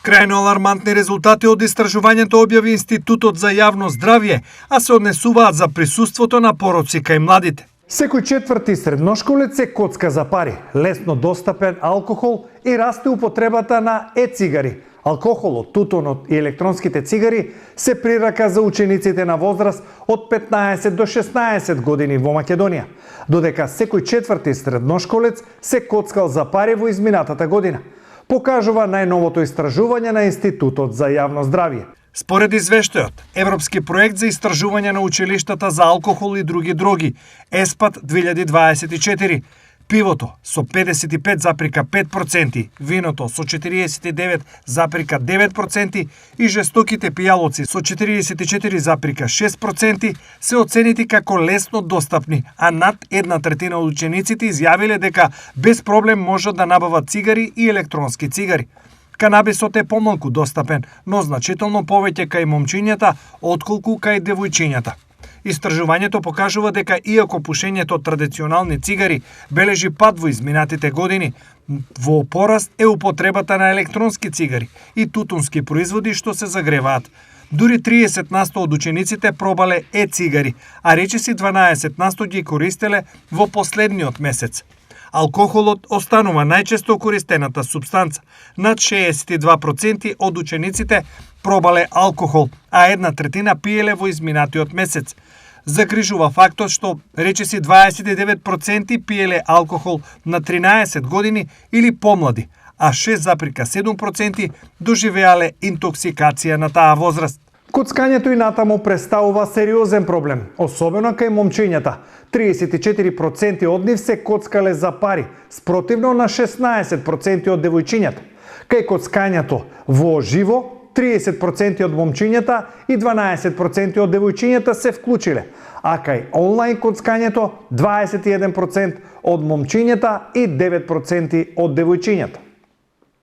Крајно алармантни резултати од истражувањето објави Институтот за јавно здравје, а се однесуваат за присуството на пороци кај младите. Секој четврти средношколец се коцка за пари, лесно достапен алкохол и расте употребата на е-цигари. Алкохолот, тутунот и електронските цигари се прирака за учениците на возраст од 15 до 16 години во Македонија, додека секој четврти средношколец се коцкал за пари во изминатата година, покажува најновото истражување на Институтот за јавно здравје. Според извештајот, Европски проект за истражување на училиштата за алкохол и други дроги, ЕСПАД 2024, пивото со 55,5%, виното со 49,9% и жестоките пијалоци со 44,6% се оценети како лесно достапни, а над 1/3 од учениците изјавиле дека без проблем можат да набават цигари и електронски цигари. Канабисот е помалку достапен, но значително повеќе кај момчињата отколку кај девојчињата. Истражувањето покажува дека иако пушењето од традиционални цигари бележи пад во изминатите години, во пораст е употребата на електронски цигари и тутунски производи што се загреваат. Дури 30% од учениците пробале е-цигари, а речиси 12% ги користеле во последниот месец. Алкохолот останува најчесто користената супстанца. Над 62% од учениците пробале алкохол, а 1/3 пиеле во изминатиот месец. Загрижува фактот што речиси 29% пиеле алкохол на 13 години или помлади, а 6,7% доживеале интоксикација на таа возраст. Коцкањето и натаму представува сериозен проблем, особено кај момчињата. 34% од нив се коцкале за пари, спротивно на 16% од девојчињата. Кај коцкањето во живо, 30% од момчињата и 12% од девојчињата се вклучиле, а кај онлайн коцкањето 21% од момчињата и 9% од девојчињата.